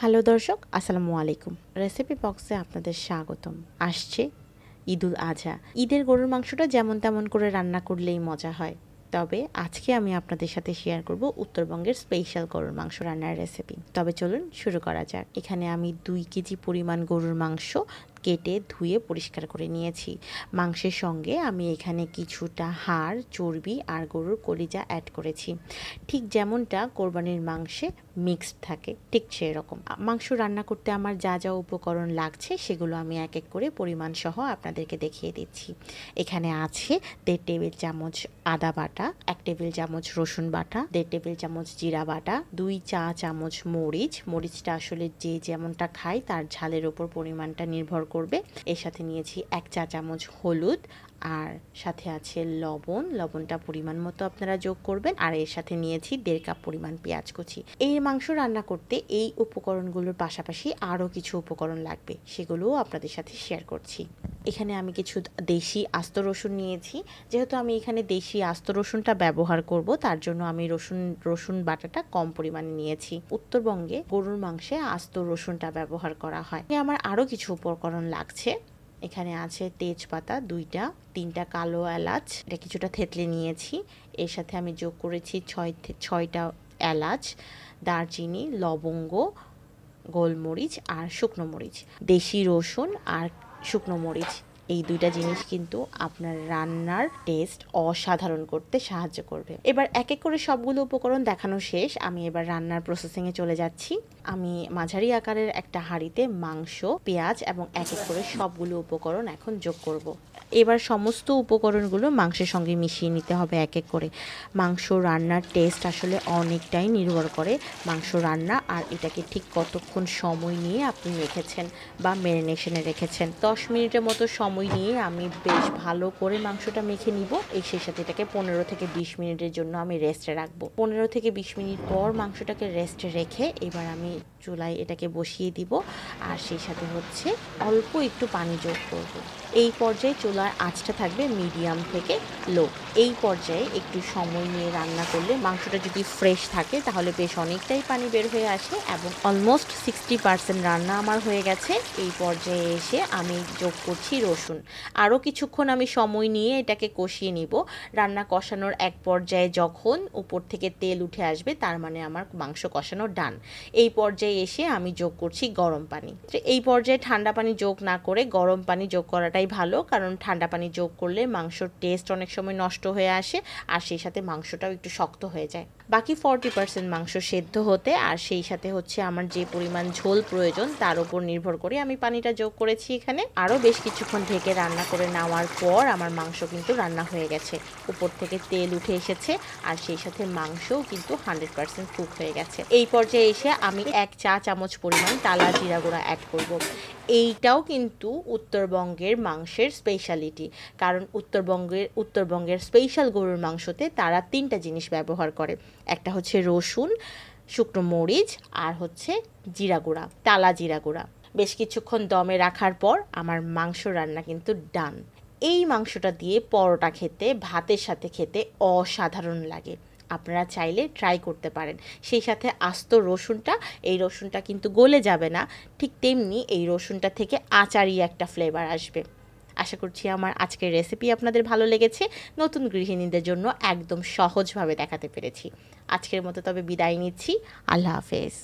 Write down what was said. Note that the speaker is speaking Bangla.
হ্যালো দর্শক, আসসালামু আলাইকুম। রেসিপি বক্সে আপনাদের স্বাগতম। আসছে ঈদুল আজহা। ঈদের গরুর মাংসটা যেমন তেমন করে রান্না করলেই মজা হয়। তবে আজকে আমি আপনাদের সাথে শেয়ার করব উত্তরবঙ্গের স্পেশাল গরুর মাংস রান্নার রেসিপি। তবে চলুন শুরু করা যাক। এখানে আমি 2 কেজি পরিমাণ গরুর মাংস কেটে ধুয়ে পরিষ্কার করে নিয়েছি। মাংসের সঙ্গে আমি এখানে কিছুটা হাড়, চর্বি আর গরুর কলিজা অ্যাড করেছি। ঠিক যেমনটা কোরবানির মাংসে মিক্সড থাকে, ঠিক সেরকম। মাংস রান্না করতে আমার যা যা উপকরণ লাগছে সেগুলো আমি এক এক করে পরিমাণ সহ আপনাদেরকে দেখিয়ে দিচ্ছি। এখানে আছে 1.5 টেবিল চামচ আদা বাটা, 1 টেবিল চামচ রসুন বাটা, 1.5 টেবিল চামচ জিরা বাটা, 2 চা চামচ মরিচটা আসলে যে যেমনটা খায় তার ঝালের ওপর পরিমাণটা নির্ভর করবে। এর সাথে নিয়েছি 1 চা চামচ হলুদ, আর সাথে আছে লবণটা পরিমাণ মতো আপনারা যোগ করবেন। আর এর সাথে নিয়েছি 1.5 কাপ পরিমাণ পেঁয়াজ কুচি। এই মাংস রান্না করতে এই উপকরণগুলোর পাশাপাশি আরও কিছু উপকরণ লাগবে, সেগুলোও আপনাদের সাথে শেয়ার করছি। এখানে আমি কিছু দেশি আস্ত রসুন নিয়েছি। যেহেতু আমি এখানে দেশি আস্ত রসুনটা ব্যবহার করব, তার জন্য আমি রসুন বাটাটা কম পরিমাণে নিয়েছি। উত্তরবঙ্গে গরুর মাংসে আস্ত রসুনটা ব্যবহার করা হয়। আমার আরও কিছু উপকরণ লাগছে। এখানে আছে তেজপাতা 2টা, 3টা কালো এলাচ, এটা কিছুটা থেতলে নিয়েছি। এর সাথে আমি যোগ করেছি 6টা এলাচ, দারচিনি, লবঙ্গ, গোলমরিচ আর শুকনো মরিচ। দেশি রসুন আর শুকনো মরিচ, এই 2টা জিনিস কিন্তু আপনার রান্নার টেস্ট অসাধারণ করতে সাহায্য করবে। এবার এক এক করে সবগুলো উপকরণ দেখানো শেষ, আমি এবার রান্নার প্রসেসিংয়ে চলে যাচ্ছি। আমি মাঝারি আকারের একটা হাঁড়িতে মাংস, পেঁয়াজ এবং এক এক করে সবগুলো উপকরণ এখন যোগ করব। এবার সমস্ত উপকরণগুলো মাংসের সঙ্গে মিশিয়ে নিতে হবে এক এক করে। মাংস রান্নার টেস্ট আসলে অনেকটাই নির্ভর করে মাংস রান্না আর এটাকে ঠিক কতক্ষণ সময় নিয়ে আপনি রেখেছেন বা ম্যারিনেশনে রেখেছেন। 10 মিনিটের মতো সময় নিয়ে আমি বেশ ভালো করে মাংসটা মেখে নিব। সেই সাথে এটাকে 15 থেকে 20 মিনিটের জন্য আমি রেস্টে রাখবো। 15 থেকে 20 মিনিট পর মাংসটাকে রেস্টে রেখে এবার আমি চুলায় এটাকে বসিয়ে দিব। আর সেই সাথে হচ্ছে অল্প একটু পানি যোগ করব। এই পর্যায়ে চুলার আঁচটা থাকবে মিডিয়াম থেকে লো। এই পর্যায়ে একটু সময় নিয়ে রান্না করলে মাংসটা যদি ফ্রেশ থাকে তাহলে বেশ অনেকটাই পানি বের হয়ে আসে এবং অলমোস্ট 60% রান্না আমার হয়ে গেছে। এই পর্যায়ে এসে আমি যোগ করছি রসুন। আরও কিছুক্ষণ আমি সময় নিয়ে এটাকে কষিয়ে নিব। রান্না কষানোর এক পর্যায়ে যখন উপর থেকে তেল উঠে আসবে তার মানে আমার মাংস কষানো ডান। এই পর্যায়ে এসে আমি যোগ করছি গরম পানি। এই পর্যায়ে ঠান্ডা পানি যোগ না করে গরম পানি যোগ করাটাই ভালো, কারণ ঠান্ডা পানি যোগ করলে মাংসর টেস্ট অনেক সময় নষ্ট হয়ে আসে আর সেই সাথে মাংসটাও একটু শক্ত হয়ে যায়। বাকি 40% মাংস সেদ্ধ হতে আর সেই সাথে হচ্ছে আমার যে পরিমাণ ঝোল প্রয়োজন তার উপর নির্ভর করে আমি পানিটা যোগ করেছি। এখানে আরও বেশ কিছুক্ষণ ঢেকে রান্না করে নেওয়ার পর আমার মাংস কিন্তু রান্না হয়ে গেছে। উপর থেকে তেল উঠে এসেছে আর সেই সাথে মাংসও কিন্তু 100% কুক হয়ে গেছে। এই পর্যায়ে এসে আমি 1 চা চামচ পরিমাণ টালা জিরা গুঁড়া অ্যাড করব। এইটাও কিন্তু উত্তরবঙ্গের মাংসের স্পেশালিটি, কারণ উত্তরবঙ্গের স্পেশাল গরুর মাংসতে তারা 3টা জিনিস ব্যবহার করে। একটা হচ্ছে রসুন, শুকনো মরিচ আর হচ্ছে জিরা গুঁড়া, টালা জিরা গুঁড়া। বেশ কিছুক্ষণ দমে রাখার পর আমার মাংস রান্না কিন্তু ডান। এই মাংসটা দিয়ে পরোটা খেতে, ভাতের সাথে খেতে অসাধারণ লাগে। আপনারা চাইলে ট্রাই করতে পারেন। সেই সাথে আস্ত রসুনটা, এই রসুনটা কিন্তু গলে যাবে না, ঠিক তেমনি এই রসুনটা থেকে আচারি একটা ফ্লেভার আসবে। আশা করছি আমার আজকের রেসিপি আপনাদের ভালো লেগেছে। নতুন গৃহিণীদের জন্য একদম সহজভাবে দেখাতে পেরেছি। আজকের মতো তবে বিদায় নিচ্ছি। আল্লাহ হাফেজ।